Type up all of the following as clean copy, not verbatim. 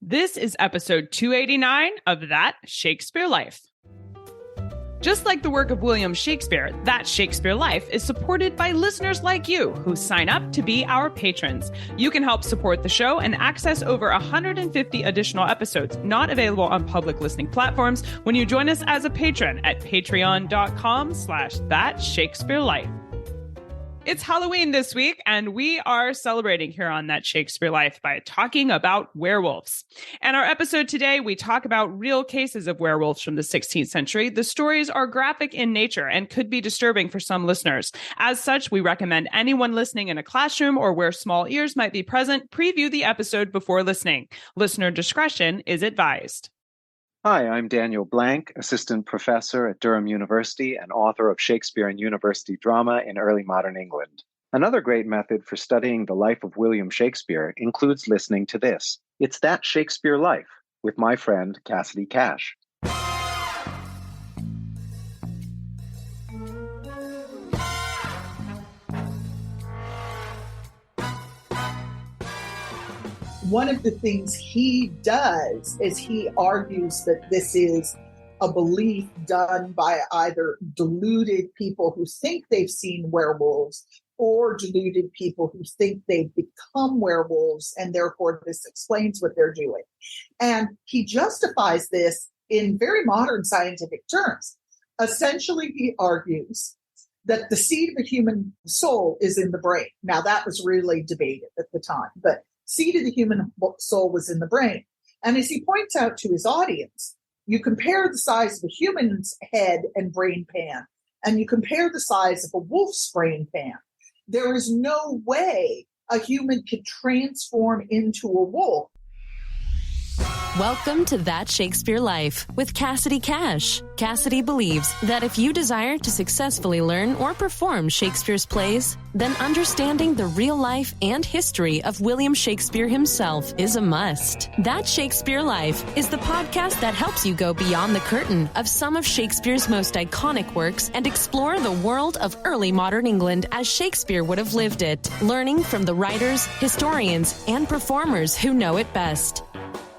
This is episode 289 of That Shakespeare Life. Just like the work of William Shakespeare, That Shakespeare Life is supported by listeners like you who sign up to be our patrons. You can help support the show and access over 150 additional episodes not available on public listening platforms when you join us as a patron at patreon.com/thatshakespearelife. It's Halloween this week, and we are celebrating here on That Shakespeare Life by talking about werewolves. And our episode today, we talk about real cases of werewolves from the 16th century. The stories are graphic in nature and could be disturbing for some listeners. As such, we recommend anyone listening in a classroom or where small ears might be present, preview the episode before listening. Listener discretion is advised. Hi, I'm Daniel Blank, assistant professor at Durham University and author of Shakespeare and University Drama in Early Modern England. Another great method for studying the life of William Shakespeare includes listening to this. It's That Shakespeare Life with my friend Cassidy Cash. One of the things he does is he argues that this is a belief done by either deluded people who think they've seen werewolves or deluded people who think they've become werewolves, and therefore this explains what they're doing. And he justifies this in very modern scientific terms. Essentially, he argues that the seed of a human soul is in the brain. Now, that was really debated at the time, but seed of the human soul was in the brain. And as he points out to his audience, you compare the size of a human's head and brain pan, and you compare the size of a wolf's brain pan. There is no way a human could transform into a wolf. Welcome to That Shakespeare Life with Cassidy Cash. Cassidy believes that if you desire to successfully learn or perform Shakespeare's plays, then understanding the real life and history of William Shakespeare himself is a must. That Shakespeare Life is the podcast that helps you go beyond the curtain of some of Shakespeare's most iconic works and explore the world of early modern England as Shakespeare would have lived it, learning from the writers, historians, and performers who know it best.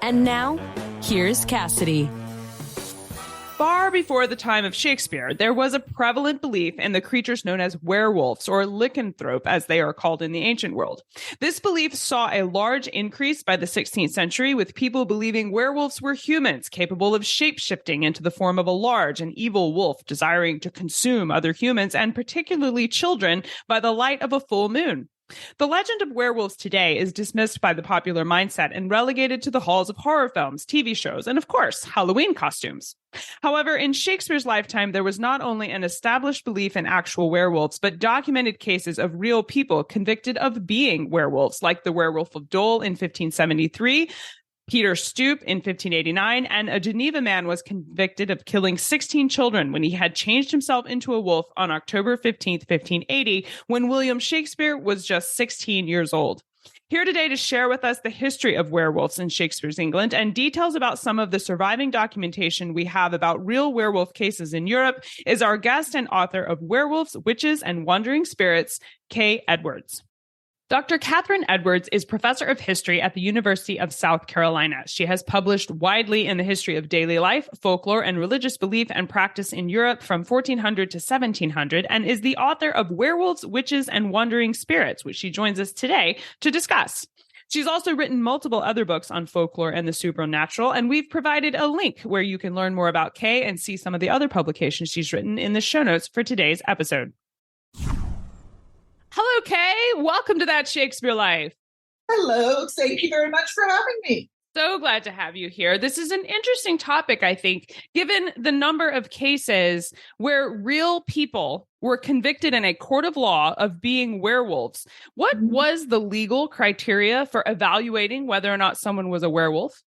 And now, here's Cassidy. Far before the time of Shakespeare, there was a prevalent belief in the creatures known as werewolves, or lycanthrope, as they are called in the ancient world. This belief saw a large increase by the 16th century, with people believing werewolves were humans capable of shape-shifting into the form of a large and evil wolf, desiring to consume other humans, and particularly children, by the light of a full moon. The legend of werewolves today is dismissed by the popular mindset and relegated to the halls of horror films, TV shows, and of course, Halloween costumes. However, in Shakespeare's lifetime, there was not only an established belief in actual werewolves, but documented cases of real people convicted of being werewolves, like the Werewolf of Dole in 1573, Peter Stumpp in 1589, and a Geneva man was convicted of killing 16 children when he had changed himself into a wolf on October 15th, 1580, when William Shakespeare was just 16 years old. Here today to share with us the history of werewolves in Shakespeare's England and details about some of the surviving documentation we have about real werewolf cases in Europe is our guest and author of Werewolves, Witches, and Wandering Spirits, Kay Edwards. Dr. Catherine Edwards is professor of history at the University of South Carolina. She has published widely in the history of daily life, folklore, and religious belief and practice in Europe from 1400 to 1700, and is the author of Werewolves, Witches, and Wandering Spirits, which she joins us today to discuss. She's also written multiple other books on folklore and the supernatural, and we've provided a link where you can learn more about Kay and see some of the other publications she's written in the show notes for today's episode. Hello, Kay. Welcome to That Shakespeare Life. Hello. Thank you very much for having me. So glad to have you here. This is an interesting topic, I think, given the number of cases where real people were convicted in a court of law of being werewolves. What was the legal criteria for evaluating whether or not someone was a werewolf?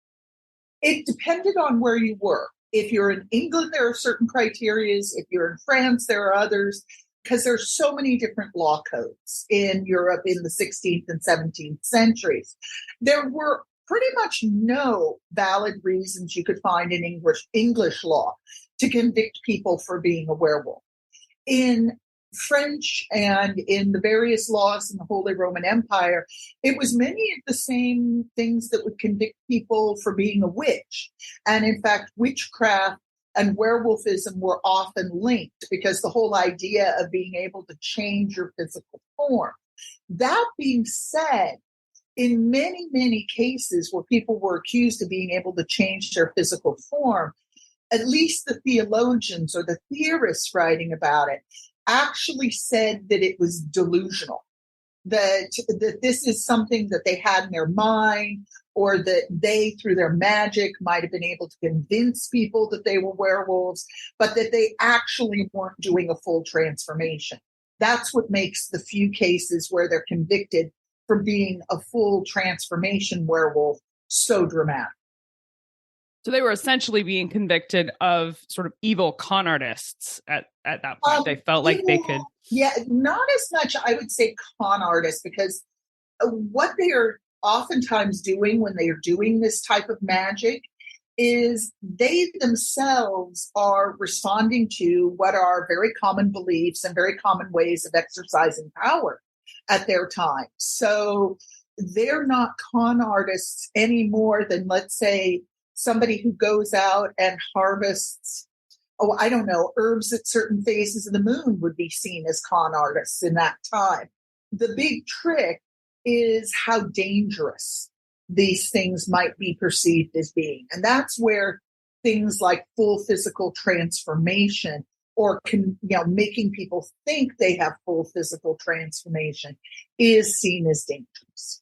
It depended on where you were. If you're in England, there are certain criteria. If you're in France, there are others. Because there's so many different law codes in Europe in the 16th and 17th centuries. There were pretty much no valid reasons you could find in English law to convict people for being a werewolf. In French and in the various laws in the Holy Roman Empire, it was many of the same things that would convict people for being a witch. And in fact, witchcraft and werewolfism were often linked because the whole idea of being able to change your physical form. That being said, in many, many cases where people were accused of being able to change their physical form, at least the theologians or the theorists writing about it actually said that it was delusional, that this is something that they had in their mind, or that they, through their magic, might have been able to convince people that they were werewolves, but that they actually weren't doing a full transformation. That's what makes the few cases where they're convicted for being a full transformation werewolf so dramatic. So they were essentially being convicted of sort of evil con artists at that point. They felt like they could. Yeah, not as much, I would say, con artists, because what they are oftentimes doing when they are doing this type of magic is they themselves are responding to what are very common beliefs and very common ways of exercising power at their time. So they're not con artists any more than, let's say, somebody who goes out and harvests, herbs at certain phases of the moon would be seen as con artists in that time. The big trick is how dangerous these things might be perceived as being. And that's where things like full physical transformation or making people think they have full physical transformation is seen as dangerous.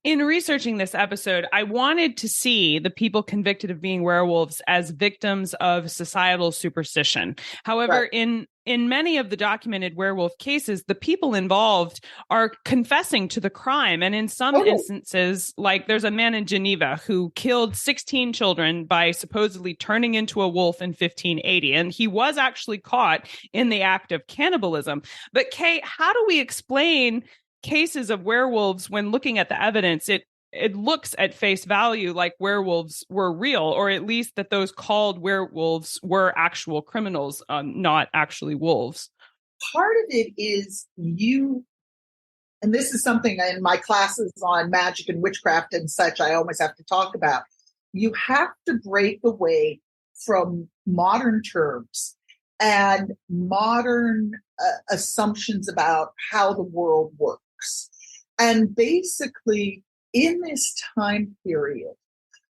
In researching this episode, I wanted to see the people convicted of being werewolves as victims of societal superstition. However, right. In many of the documented werewolf cases, the people involved are confessing to the crime. And in some instances, like there's a man in Geneva who killed 16 children by supposedly turning into a wolf in 1580. And he was actually caught in the act of cannibalism. But Kay, how do we explain cases of werewolves when looking at the evidence? It looks at face value like werewolves were real, or at least that those called werewolves were actual criminals, not actually wolves. Part of it is and this is something in my classes on magic and witchcraft and such, I always have to talk about. You have to break away from modern terms and modern assumptions about how the world works. And basically, in this time period,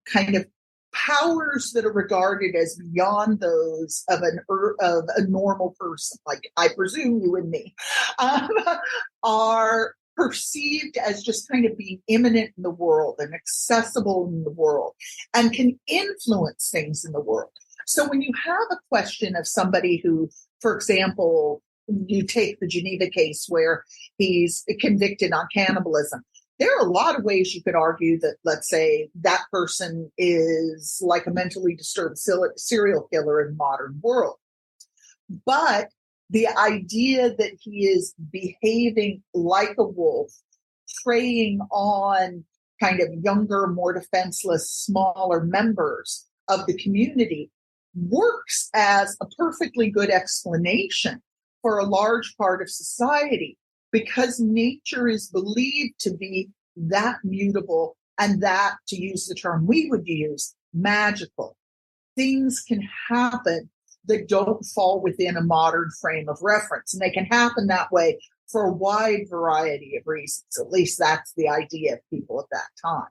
kind of powers that are regarded as beyond those of a normal person, like I presume you and me, are perceived as just kind of being imminent in the world and accessible in the world and can influence things in the world. So when you have a question of somebody who, for example, you take the Geneva case where he's convicted on cannibalism, there are a lot of ways you could argue that, let's say, that person is like a mentally disturbed serial killer in the modern world. But the idea that he is behaving like a wolf, preying on kind of younger, more defenseless, smaller members of the community works as a perfectly good explanation for a large part of society, because nature is believed to be that mutable and that, to use the term we would use, magical. Things can happen that don't fall within a modern frame of reference, and they can happen that way for a wide variety of reasons. At least that's the idea of people at that time.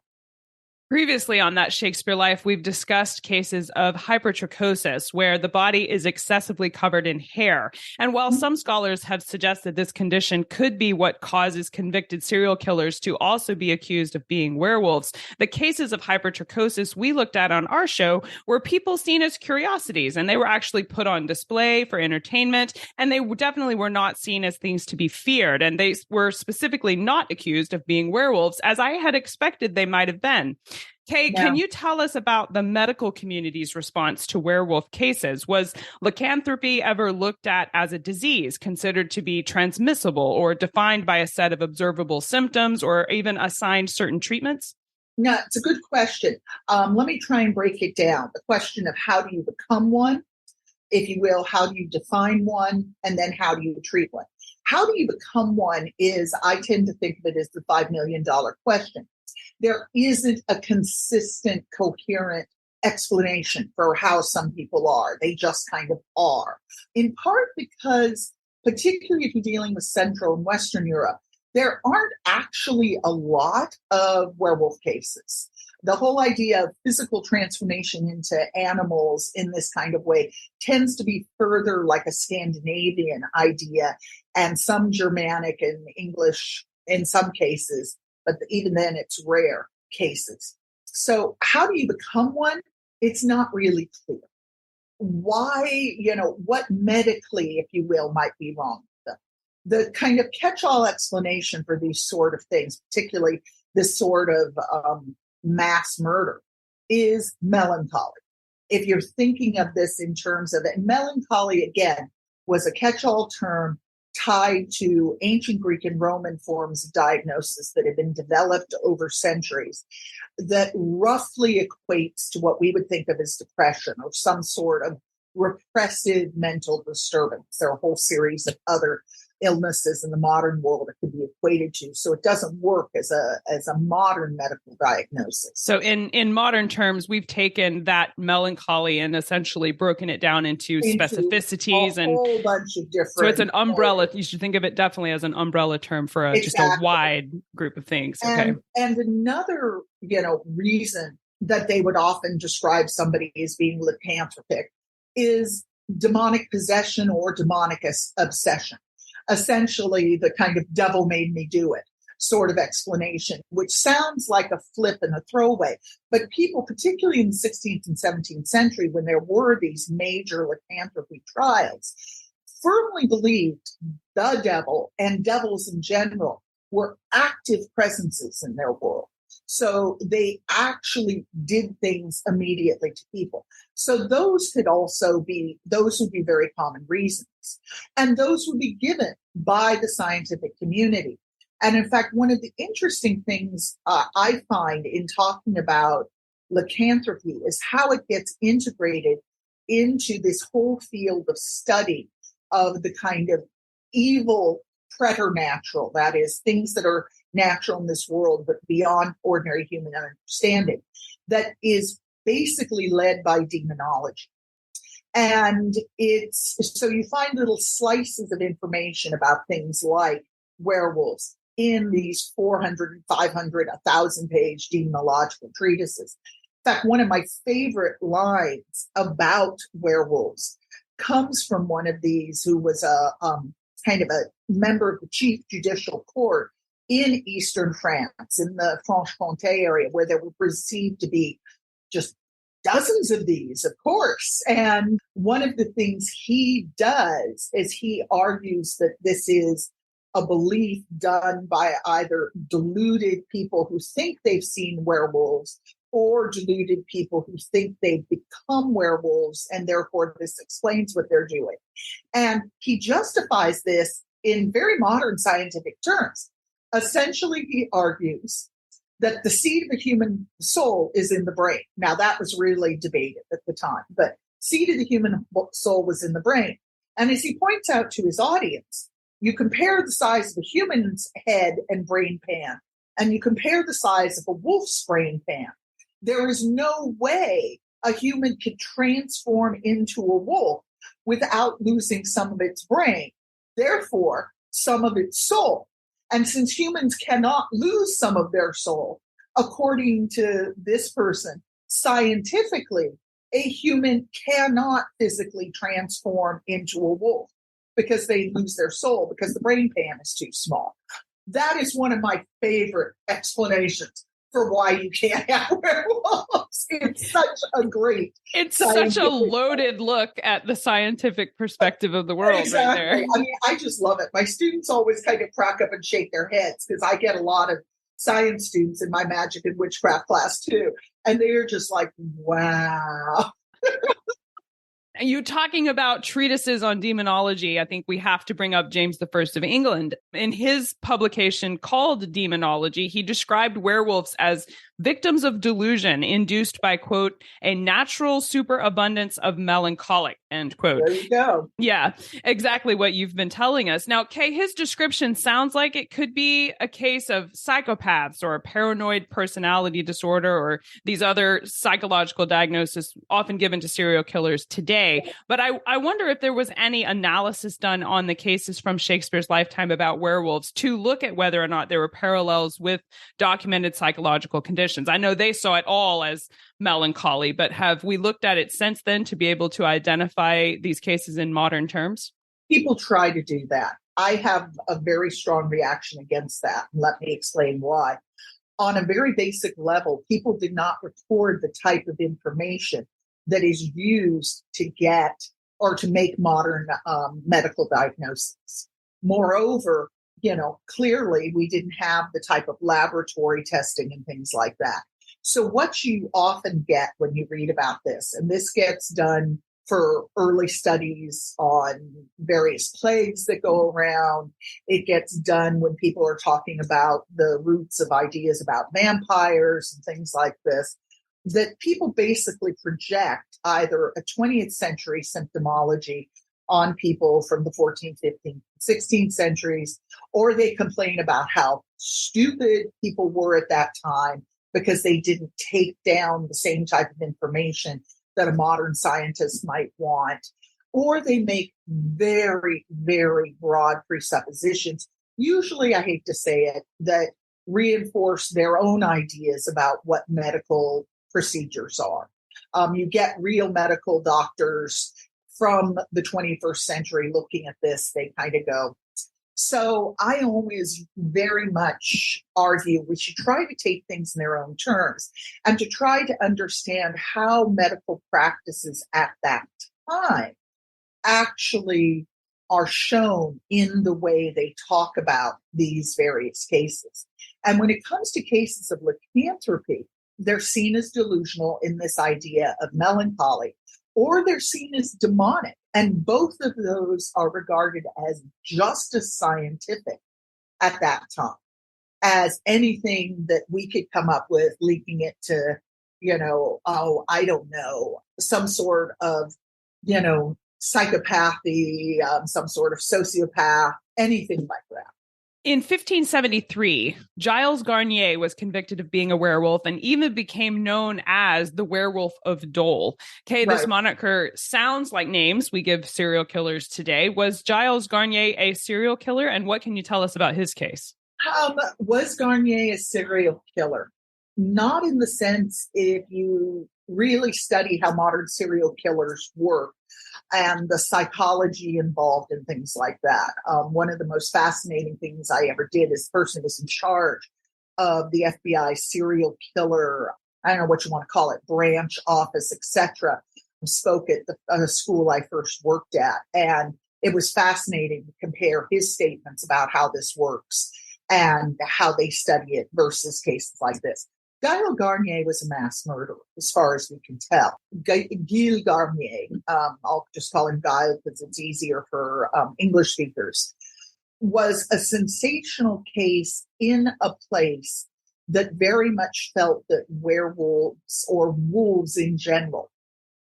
Previously on That Shakespeare Life, we've discussed cases of hypertrichosis, where the body is excessively covered in hair. And while some scholars have suggested this condition could be what causes convicted serial killers to also be accused of being werewolves, the cases of hypertrichosis we looked at on our show were people seen as curiosities, and they were actually put on display for entertainment, and they definitely were not seen as things to be feared. And they were specifically not accused of being werewolves, as I had expected they might have been. Kay, can you tell us about the medical community's response to werewolf cases? Was lycanthropy ever looked at as a disease, considered to be transmissible, or defined by a set of observable symptoms, or even assigned certain treatments? No, it's a good question. Let me try and break it down. The question of how do you become one? if you will. How do you define one? And then how do you treat one? How do you become one is, I tend to think of it as the $5 million question. There isn't a consistent, coherent explanation for how some people are. They just kind of are. In part because, particularly if you're dealing with Central and Western Europe, there aren't actually a lot of werewolf cases. The whole idea of physical transformation into animals in this kind of way tends to be further like a Scandinavian idea, and some Germanic and English in some cases, but even then it's rare cases. So how do you become one? It's not really clear. Why, what medically, if you will, might be wrong with them. The kind of catch-all explanation for these sort of things, particularly this sort of mass murder, is melancholy. If you're thinking of this in terms of it, melancholy, again, was a catch-all term tied to ancient Greek and Roman forms of diagnosis that have been developed over centuries that roughly equates to what we would think of as depression or some sort of repressive mental disturbance. There are a whole series of other illnesses in the modern world that could be equated to. So it doesn't work as a modern medical diagnosis. So in modern terms, we've taken that melancholy and essentially broken it down into specificities a whole bunch of different. So it's an umbrella. You should think of it definitely as an umbrella term for just a wide group of things. Okay. And another, reason that they would often describe somebody as being lycanthropic is demonic possession or demonic obsession. Essentially, the kind of devil made me do it sort of explanation, which sounds like a flip and a throwaway. But people, particularly in the 16th and 17th century, when there were these major lycanthropy trials, firmly believed the devil and devils in general were active presences in their world. So they actually did things immediately to people. So those would be very common reasons. And those would be given by the scientific community. And in fact, one of the interesting things I find in talking about lycanthropy is how it gets integrated into this whole field of study of the kind of evil preternatural, that is, things that are natural in this world, but beyond ordinary human understanding, that is basically led by demonology. And so you find little slices of information about things like werewolves in these 400, 500, 1,000-page demonological treatises. In fact, one of my favorite lines about werewolves comes from one of these who was a kind of a member of the chief judicial court in eastern France, in the Franche-Comté area, where there were perceived to be just dozens of these, of course. And one of the things he does is he argues that this is a belief done by either deluded people who think they've seen werewolves or deluded people who think they've become werewolves, and therefore this explains what they're doing. And he justifies this in very modern scientific terms. Essentially, he argues that the seat of the human soul is in the brain. Now, that was really debated at the time, but seat of the human soul was in the brain. And as he points out to his audience, you compare the size of a human's head and brain pan, and you compare the size of a wolf's brain pan. There is no way a human could transform into a wolf without losing some of its brain, therefore some of its soul. And since humans cannot lose some of their soul, according to this person, scientifically, a human cannot physically transform into a wolf because they lose their soul because the brain pan is too small. That is one of my favorite explanations for why you can't have werewolves. It's such a loaded look at the scientific perspective of the world. Exactly. Right there. I mean, I just love it. My students always kind of crack up and shake their heads because I get a lot of science students in my magic and witchcraft class too. And they're just like, wow. You talking about treatises on demonology, I think we have to bring up James I of England. In his publication called Demonology, he described werewolves as victims of delusion induced by, quote, a natural superabundance of melancholic, end quote. There you go. Yeah, exactly what you've been telling us. Now, Kay, his description sounds like it could be a case of psychopaths or a paranoid personality disorder or these other psychological diagnoses often given to serial killers today. But I wonder if there was any analysis done on the cases from Shakespeare's lifetime about werewolves to look at whether or not there were parallels with documented psychological conditions. I know they saw it all as melancholy, but have we looked at it since then to be able to identify these cases in modern terms? People try to do that. I have a very strong reaction against that. Let me explain why. On a very basic level, people did not record the type of information that is used to get or to make modern medical diagnoses. Moreover, clearly we didn't have the type of laboratory testing and things like that. So what you often get when you read about this, and this gets done for early studies on various plagues that go around, it gets done when people are talking about the roots of ideas about vampires and things like this, that people basically project either a 20th century symptomology on people from the 14th, 15th, 16th centuries, or they complain about how stupid people were at that time because they didn't take down the same type of information that a modern scientist might want, or they make very, very broad presuppositions. Usually, I hate to say it, that reinforce their own ideas about what medical procedures are. You get real medical doctors from the 21st century looking at this, they kind of go. So I always very much argue we should try to take things in their own terms and to try to understand how medical practices at that time actually are shown in the way they talk about these various cases. And when it comes to cases of lycanthropy, they're seen as delusional in this idea of melancholy, or they're seen as demonic. And both of those are regarded as just as scientific at that time as anything that we could come up with, linking it to, I don't know, some sort of, psychopathy, some sort of sociopath, anything like that. In 1573, Giles Garnier was convicted of being a werewolf and even became known as the Werewolf of Dole. Okay, this moniker sounds like names we give serial killers today. Was Giles Garnier a serial killer? And what can you tell us about his case? Was Garnier a serial killer? Not in the sense if you really study how modern serial killers work and the psychology involved and things like that. One of the most fascinating things I ever did is the person who was in charge of the FBI serial killer, I don't know what you want to call it, branch, office, etc., spoke at the school I first worked at. And it was fascinating to compare his statements about how this works and how they study it versus cases like this. Giles Garnier was a mass murderer, as far as we can tell. Giles Garnier, I'll just call him Guy because it's easier for English speakers, was a sensational case in a place that very much felt that werewolves or wolves in general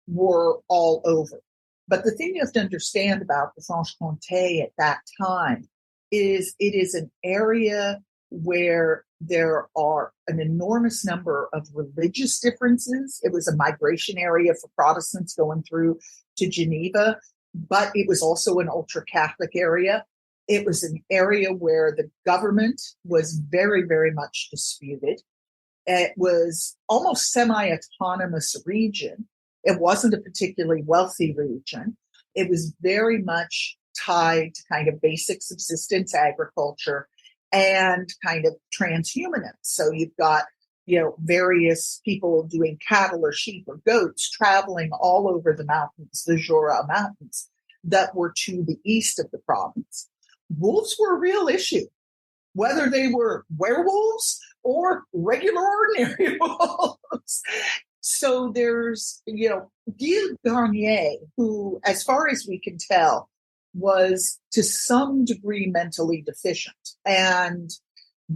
were all over. But the thing you have to understand about the Franche-Comté at that time is it is an area where there are an enormous number of religious differences. It was a migration area for Protestants going through to Geneva, but it was also an ultra-Catholic area. It was an area where the government was very, very much disputed. It was almost semi-autonomous region. It wasn't a particularly wealthy region. It was very much tied to kind of basic subsistence agriculture and kind of transhumanists. So you've got, various people doing cattle or sheep or goats traveling all over the mountains, the Jura Mountains, that were to the east of the province. Wolves were a real issue, whether they were werewolves or regular ordinary wolves. So there's, Giles Garnier, who, as far as we can tell, was to some degree mentally deficient. And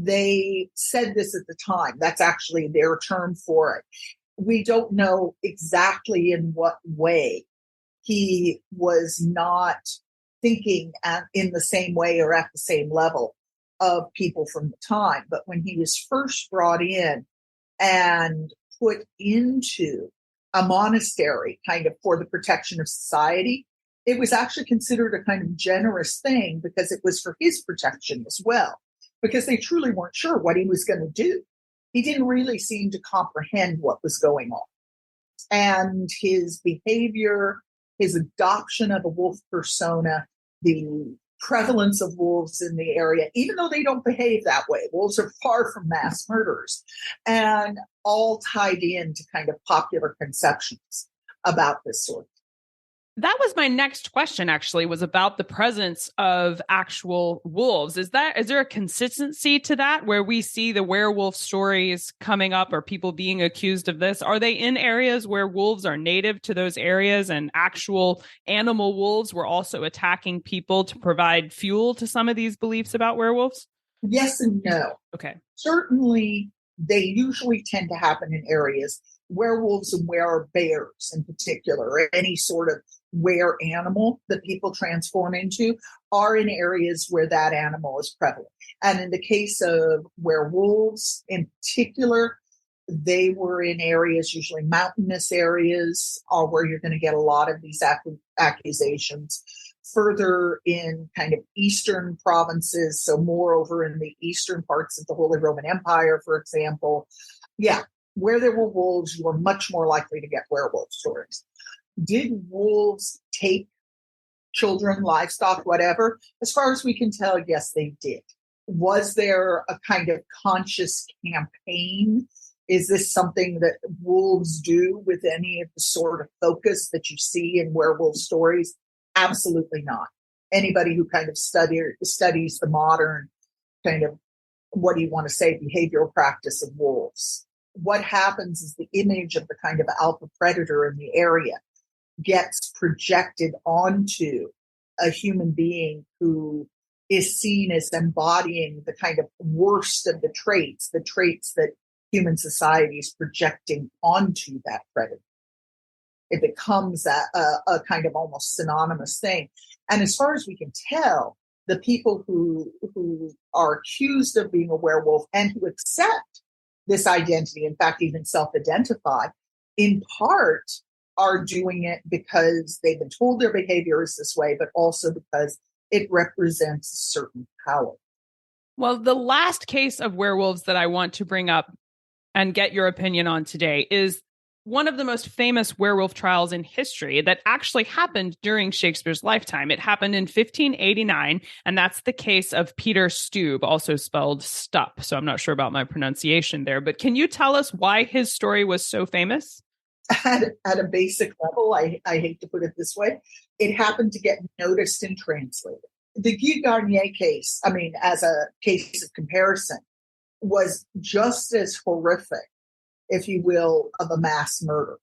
They said this at the time. That's actually their term for it. We don't know exactly in what way he was not thinking in the same way or at the same level of people from the time. But when he was first brought in and put into a monastery kind of for the protection of society, it was actually considered a kind of generous thing because it was for his protection as well, because they truly weren't sure what he was going to do. He didn't really seem to comprehend what was going on. And his behavior, his adoption of a wolf persona, the prevalence of wolves in the area, even though they don't behave that way. Wolves are far from mass murderers, and all tied into kind of popular conceptions about this sort of. That was my next question, actually, was about the presence of actual wolves. Is there a consistency to that where we see the werewolf stories coming up or people being accused of this? Are they in areas where wolves are native to those areas and actual animal wolves were also attacking people to provide fuel to some of these beliefs about werewolves? Yes and no. Okay. Certainly, they usually tend to happen in areas werewolves and werebears in particular, or any sort of were animal that people transform into, are in areas where that animal is prevalent. And in the case of werewolves in particular, they were in areas, usually mountainous areas, where you're going to get a lot of these accusations. Further in kind of eastern provinces, so more over in the eastern parts of the Holy Roman Empire, for example. Yeah, where there were wolves, you were much more likely to get werewolf stories. Did wolves take children, livestock, whatever? As far as we can tell, yes, they did. Was there a kind of conscious campaign? Is this something that wolves do with any of the sort of focus that you see in werewolf stories? Absolutely not. Anybody who kind of studies the modern kind of, what do you want to say, behavioral practice of wolves. What happens is the image of the kind of alpha predator in the area gets projected onto a human being who is seen as embodying the kind of worst of the traits that human society is projecting onto that predator. It becomes a kind of almost synonymous thing. And as far as we can tell, the people who are accused of being a werewolf and who accept this identity, in fact, even self-identify, in part are doing it because they've been told their behavior is this way, but also because it represents a certain power. Well, the last case of werewolves that I want to bring up and get your opinion on today is one of the most famous werewolf trials in history that actually happened during Shakespeare's lifetime. It happened in 1589, and that's the case of Peter Stumpp, also spelled Stumpp. So I'm not sure about my pronunciation there, but can you tell us why his story was so famous? At a basic level, I hate to put it this way, it happened to get noticed and translated. The Guy Garnier case, as a case of comparison, was just as horrific, if you will, of a mass murder.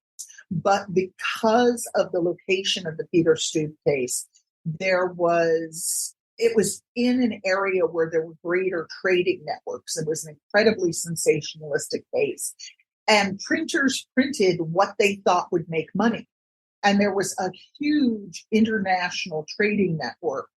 But because of the location of the Peter Stumpp case, it was in an area where there were greater trading networks. It was an incredibly sensationalistic case. And printers printed what they thought would make money. And there was a huge international trading network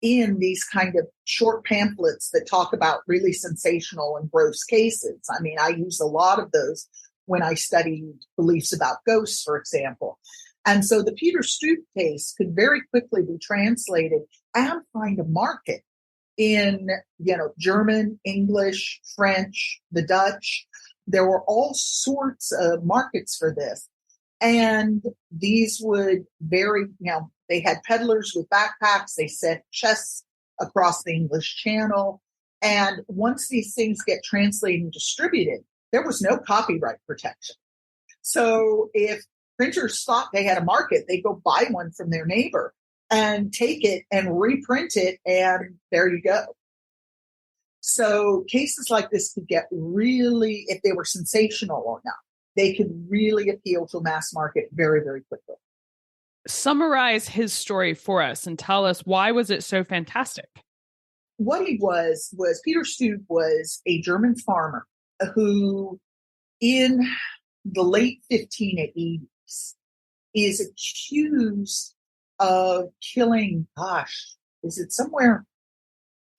in these kind of short pamphlets that talk about really sensational and gross cases. I use a lot of those when I studied beliefs about ghosts, for example. And so the Peter Stumpp case could very quickly be translated and find a market in, German, English, French, the Dutch. There were all sorts of markets for this. And these would vary, they had peddlers with backpacks. They sent chests across the English Channel. And once these things get translated and distributed, there was no copyright protection. So if printers thought they had a market, they go buy one from their neighbor and take it and reprint it. And there you go. So cases like this could get really, if they were sensational or not, they could really appeal to a mass market very, very quickly. Summarize his story for us and tell us, why was it so fantastic? what he was Peter Stumpp was a German farmer who, in the late 1580s, is accused of killing, is it somewhere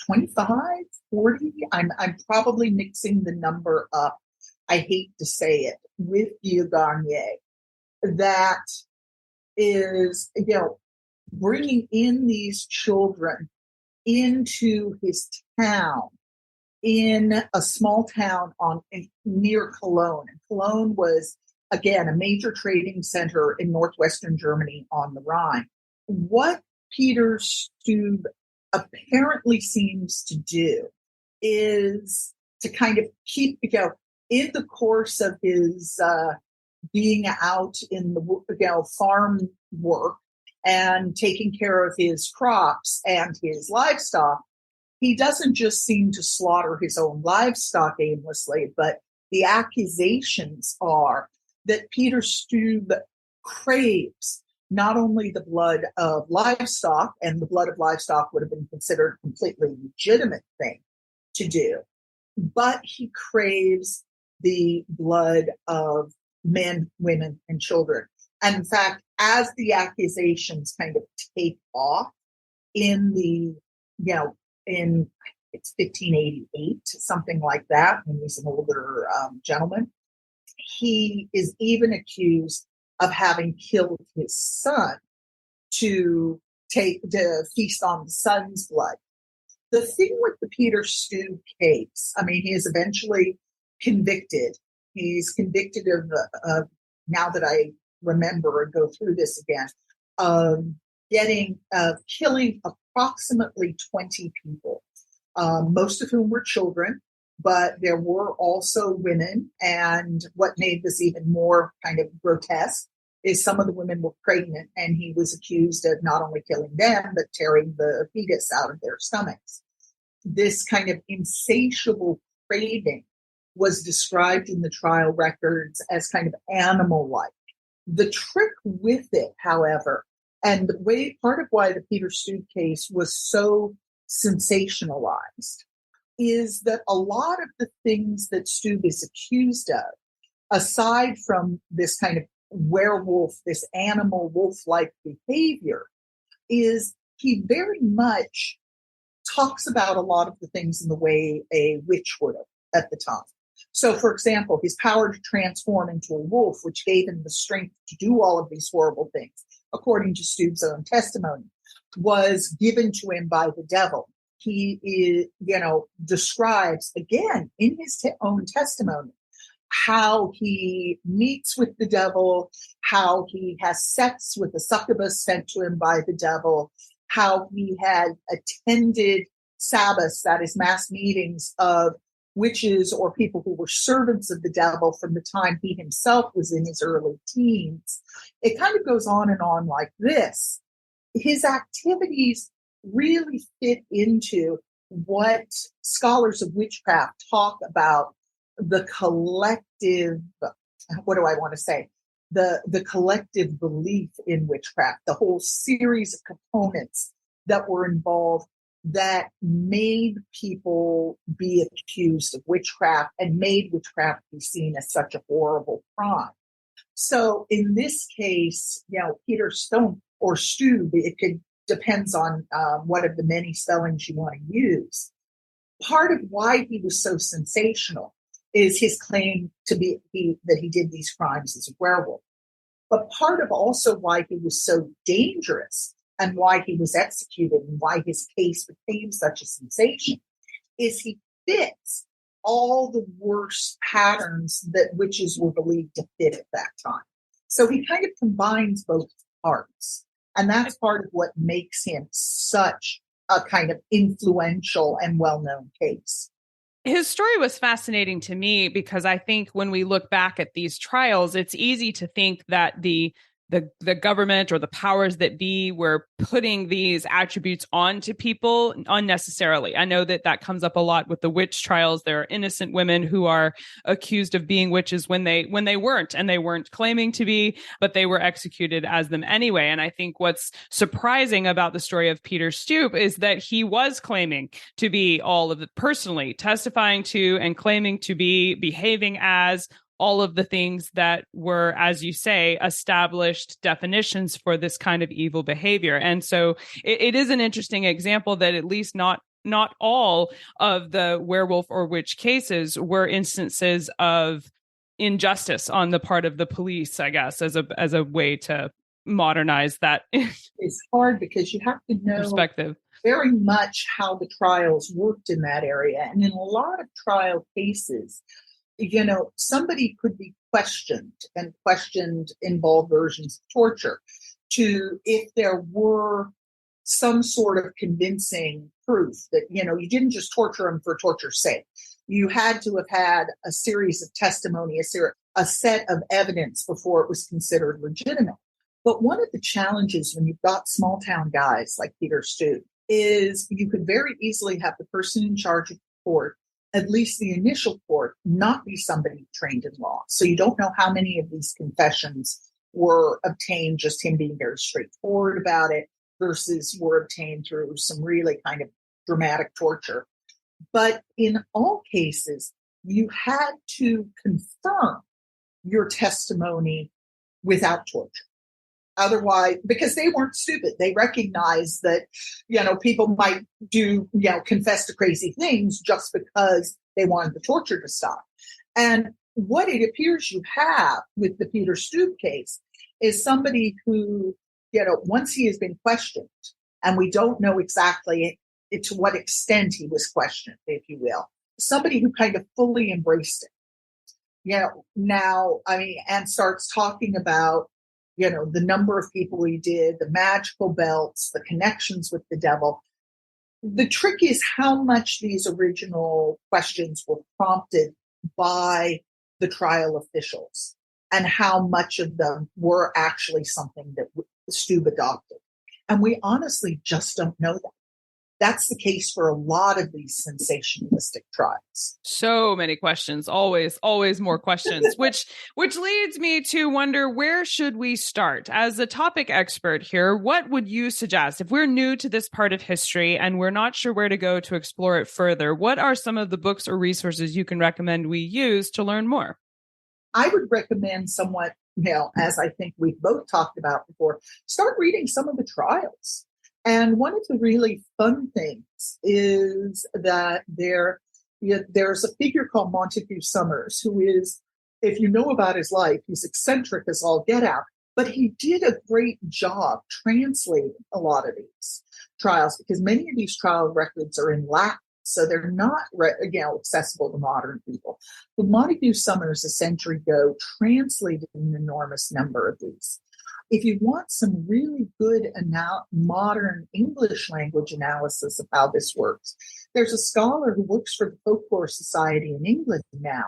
25, 40? I'm probably mixing the number up. I hate to say it, with Garnier. That is, bringing in these children into his town, in a small town near Cologne. And Cologne was, again, a major trading center in northwestern Germany on the Rhine. What Peter Stumpp apparently seems to do is to kind of keep, in the course of his being out in the farm work and taking care of his crops and his livestock, he doesn't just seem to slaughter his own livestock aimlessly, but the accusations are that Peter Stumpp craves not only the blood of livestock, and the blood of livestock would have been considered a completely legitimate thing to do, but he craves the blood of men, women, and children. And in fact, as the accusations kind of take off in it's 1588, something like that, when he's an older gentleman, he is even accused of having killed his son to feast on the son's blood. The thing with the Peter Stumpp case, he is eventually convicted. He's convicted of, now that I remember and go through this again, killing approximately 20 people, most of whom were children, but there were also women. And what made this even more kind of grotesque is some of the women were pregnant, and he was accused of not only killing them, but tearing the fetus out of their stomachs. This kind of insatiable craving was described in the trial records as kind of animal-like. The trick with it, however, and part of why the Peter Stumpp case was so sensationalized, is that a lot of the things that Stumpp is accused of, aside from this kind of werewolf, this animal wolf-like behavior, is he very much talks about a lot of the things in the way a witch would have at the time. So, for example, his power to transform into a wolf, which gave him the strength to do all of these horrible things, according to Stumpp's own testimony, was given to him by the devil. He describes, again, in his own testimony, how he meets with the devil, how he has sex with a succubus sent to him by the devil, how he had attended Sabbaths, that is, mass meetings of witches or people who were servants of the devil from the time he himself was in his early teens. It kind of goes on and on like this. His activities really fit into what scholars of witchcraft talk about the collective, the collective belief in witchcraft, the whole series of components that were involved that made people be accused of witchcraft and made witchcraft be seen as such a horrible crime. So in this case, Peter Stumpp or Stumpp, depends on what of the many spellings you want to use. Part of why he was so sensational is his claim that he did these crimes as a werewolf. But part of also why he was so dangerous and why he was executed and why his case became such a sensation is he fits all the worst patterns that witches were believed to fit at that time. So he kind of combines both parts. And that's part of what makes him such a kind of influential and well-known case. His story was fascinating to me because I think when we look back at these trials, it's easy to think that the the government or the powers that be were putting these attributes onto people unnecessarily. I know that comes up a lot with the witch trials. There are innocent women who are accused of being witches when they weren't, and they weren't claiming to be, but they were executed as them anyway. And I think what's surprising about the story of Peter Stumpp is that he was claiming to be all of it personally, testifying to and claiming to be, behaving as all of the things that were, as you say, established definitions for this kind of evil behavior. And so it is an interesting example that at least not all of the werewolf or witch cases were instances of injustice on the part of the police, I guess, as a way to modernize that. It's hard because you have to know perspective very much how the trials worked in that area. And in a lot of trial cases, somebody could be questioned, and questioned involved versions of torture, to if there were some sort of convincing proof that, you didn't just torture them for torture's sake. You had to have had a series of testimony, a set of evidence before it was considered legitimate. But one of the challenges when you've got small town guys like Peter Stumpp is you could very easily have the person in charge of the court, at least the initial court, not be somebody trained in law. So you don't know how many of these confessions were obtained, just him being very straightforward about it, versus were obtained through some really kind of dramatic torture. But in all cases, you had to confirm your testimony without torture. Otherwise, because they weren't stupid, they recognized that, people might confess to crazy things just because they wanted the torture to stop. And what it appears you have with the Peter Stumpp case is somebody who, once he has been questioned, and we don't know exactly to what extent he was questioned, if you will, somebody who kind of fully embraced it, and starts talking about, the number of people he did, the magical belts, the connections with the devil. The trick is how much these original questions were prompted by the trial officials and how much of them were actually something that Stumpp adopted. And we honestly just don't know that. That's the case for a lot of these sensationalistic trials. So many questions, always more questions, which leads me to wonder, where should we start? As a topic expert here, what would you suggest? If we're new to this part of history and we're not sure where to go to explore it further, what are some of the books or resources you can recommend we use to learn more? I would recommend somewhat, as I think we've both talked about before, start reading some of the trials. And one of the really fun things is that there's a figure called Montague Summers, who is, if you know about his life, he's eccentric as all get out, but he did a great job translating a lot of these trials, because many of these trial records are in Latin, so they're not accessible to modern people. But Montague Summers, a century ago, translated an enormous number of these. If you want some really good modern English language analysis of how this works, there's a scholar who works for the Folklore Society in England now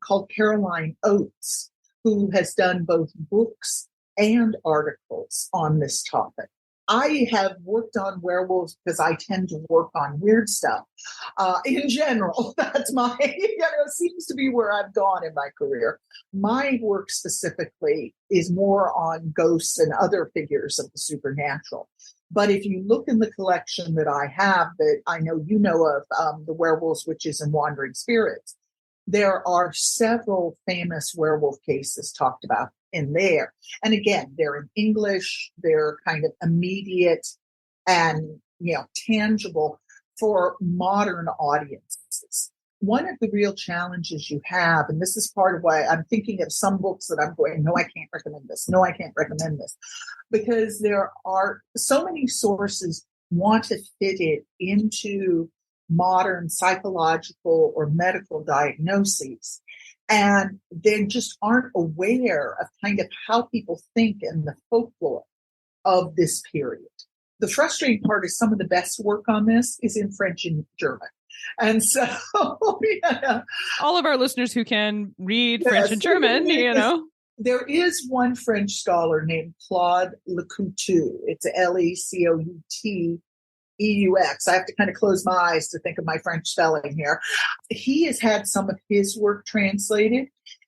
called Caroline Oates, who has done both books and articles on this topic. I have worked on werewolves because I tend to work on weird stuff. In general, that's seems to be where I've gone in my career. My work specifically is more on ghosts and other figures of the supernatural. But if you look in the collection that I have, that I know you know of, the Werewolves, Witches, and Wandering Spirits, there are several famous werewolf cases talked about in there. And again, they're in English, they're kind of immediate and, tangible for modern audiences. One of the real challenges you have, and this is part of why I'm thinking of some books that I'm going, no, I can't recommend this. No, I can't recommend this. Because there are so many sources want to fit it into modern psychological or medical diagnoses. And they just aren't aware of kind of how people think in the folklore of this period. The frustrating part is some of the best work on this is in French and German. And so, all of our listeners who can read French and German, There is one French scholar named Claude Lecoutu. It's Lecouteaux. I have to kind of close my eyes to think of my French spelling here. He has had some of his work translated.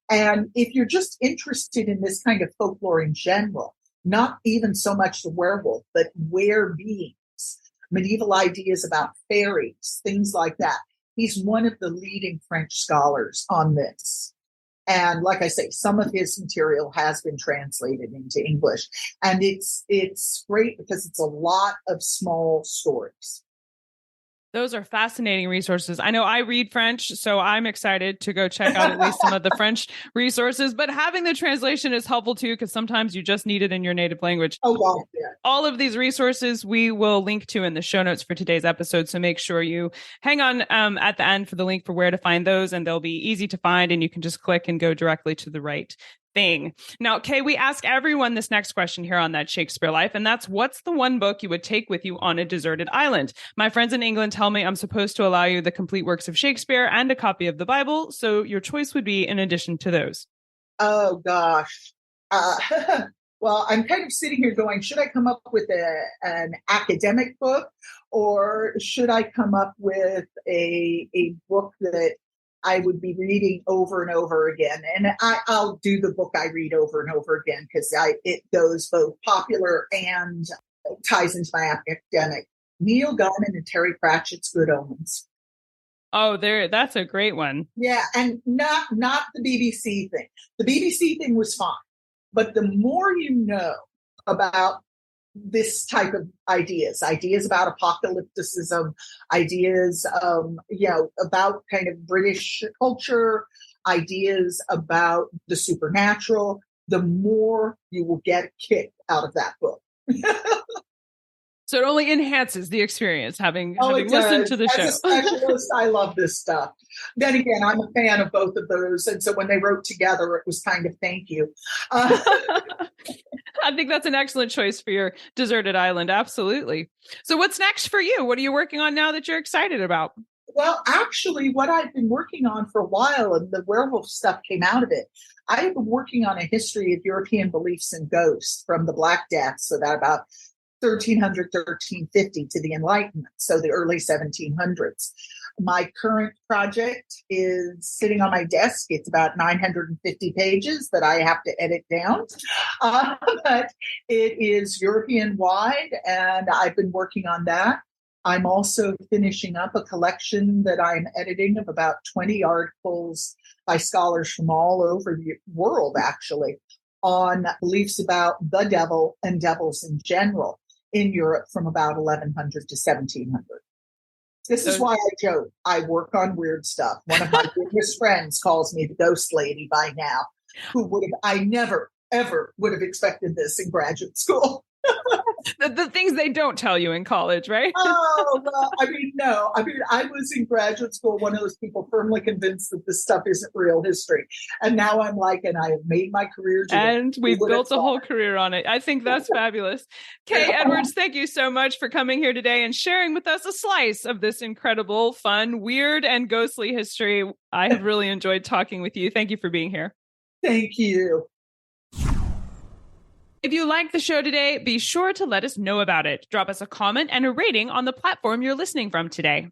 And if you're just interested in this kind of folklore in general, not even so much the werewolf, but were-beings, medieval ideas about fairies, things like that. He's one of the leading French scholars on this. And like I say, some of his material has been translated into English. And it's great because it's a lot of small stories. Those are fascinating resources. I know I read French, so I'm excited to go check out at least some of the French resources. But having the translation is helpful too, because sometimes you just need it in your native language. Oh, wow. Yeah. All of these resources we will link to in the show notes for today's episode. So make sure you hang on at the end for the link for where to find those, and they'll be easy to find, and you can just click and go directly to the right thing. Now, Kay, we ask everyone this next question here on That Shakespeare Life, and that's, what's the one book you would take with you on a deserted island? My friends in England tell me I'm supposed to allow you the complete works of Shakespeare and a copy of the Bible, so your choice would be in addition to those. Oh, gosh. Well, I'm kind of sitting here going, should I come up with an academic book, or should I come up with a book that I would be reading over and over again? And I'll do the book I read over and over again, because it goes both popular and ties into my academic. Neil Gaiman and Terry Pratchett's Good Omens. Oh, that's a great one. Yeah, and not the BBC thing. The BBC thing was fine. But the more you know about this type of ideas about apocalypticism, ideas, about kind of British culture, ideas about the supernatural, the more you will get a kick out of that book. So it only enhances the experience having listened to the show. As a specialist, I love this stuff. Then again, I'm a fan of both of those. And so when they wrote together, it was kind of thank you. I think that's an excellent choice for your deserted island. Absolutely. So what's next for you? What are you working on now that you're excited about? Well, actually, what I've been working on for a while, and the werewolf stuff came out of it, I have been working on a history of European beliefs in ghosts from the Black Death, so that about 1300, 1350 to the Enlightenment, so the early 1700s. My current project is sitting on my desk. It's about 950 pages that I have to edit down, but it is European-wide, and I've been working on that. I'm also finishing up a collection that I'm editing of about 20 articles by scholars from all over the world, actually, on beliefs about the devil and devils in general in Europe from about 1100 to 1700. This is why I joke. I work on weird stuff. One of my biggest friends calls me the ghost lady by now, I never, ever would have expected this in graduate school. The things they don't tell you in college, right? Oh, well, no. I was in graduate school, one of those people firmly convinced that this stuff isn't real history. And now I'm like, and I have made my career. And we've built a whole career on it. I think that's fabulous. Kay Edwards, thank you so much for coming here today and sharing with us a slice of this incredible, fun, weird, and ghostly history. I have really enjoyed talking with you. Thank you for being here. Thank you. If you like the show today, be sure to let us know about it. Drop us a comment and a rating on the platform you're listening from today.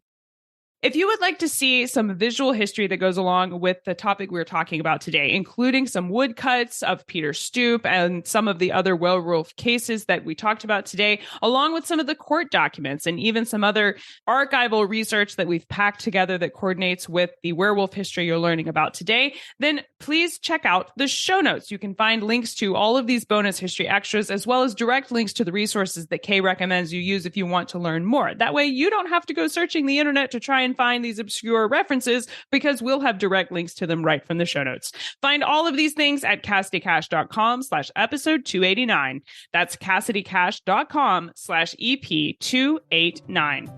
If you would like to see some visual history that goes along with the topic we're talking about today, including some woodcuts of Peter Stumpp and some of the other werewolf cases that we talked about today, along with some of the court documents and even some other archival research that we've packed together that coordinates with the werewolf history you're learning about today, then please check out the show notes. You can find links to all of these bonus history extras, as well as direct links to the resources that Kay recommends you use if you want to learn more. That way you don't have to go searching the internet to try and find these obscure references, because we'll have direct links to them right from the show notes. Find all of these things at CassidyCash.com/episode 289. That's CassidyCash.com/EP289.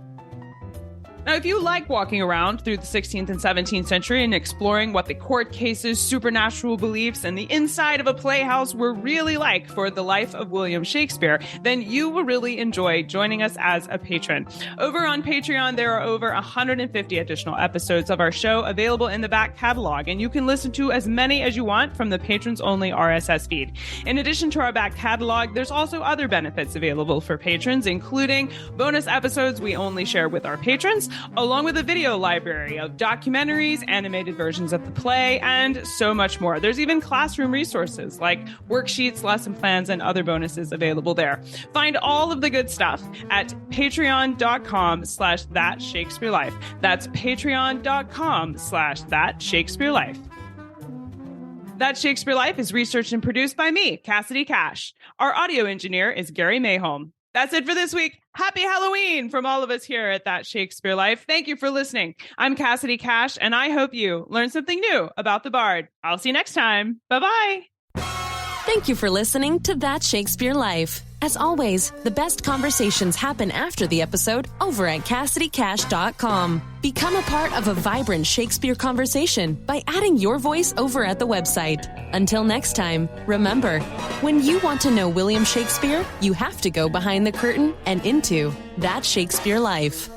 Now, if you like walking around through the 16th and 17th century and exploring what the court cases, supernatural beliefs, and the inside of a playhouse were really like for the life of William Shakespeare, then you will really enjoy joining us as a patron. Over on Patreon, there are over 150 additional episodes of our show available in the back catalog, and you can listen to as many as you want from the patrons-only RSS feed. In addition to our back catalog, there's also other benefits available for patrons, including bonus episodes we only share with our patrons, along with a video library of documentaries, animated versions of the play, and so much more. There's even classroom resources like worksheets, lesson plans, and other bonuses available there. Find all of the good stuff at patreon.com/thatshakespearelife. That's patreon.com/thatshakespearelife. That Shakespeare Life is researched and produced by me, Cassidy Cash. Our audio engineer is Gary Mayholm. That's it for this week. Happy Halloween from all of us here at That Shakespeare Life. Thank you for listening. I'm Cassidy Cash, and I hope you learned something new about the Bard. I'll see you next time. Bye-bye. Thank you for listening to That Shakespeare Life. As always, the best conversations happen after the episode over at CassidyCash.com. Become a part of a vibrant Shakespeare conversation by adding your voice over at the website. Until next time, remember, when you want to know William Shakespeare, you have to go behind the curtain and into That Shakespeare Life.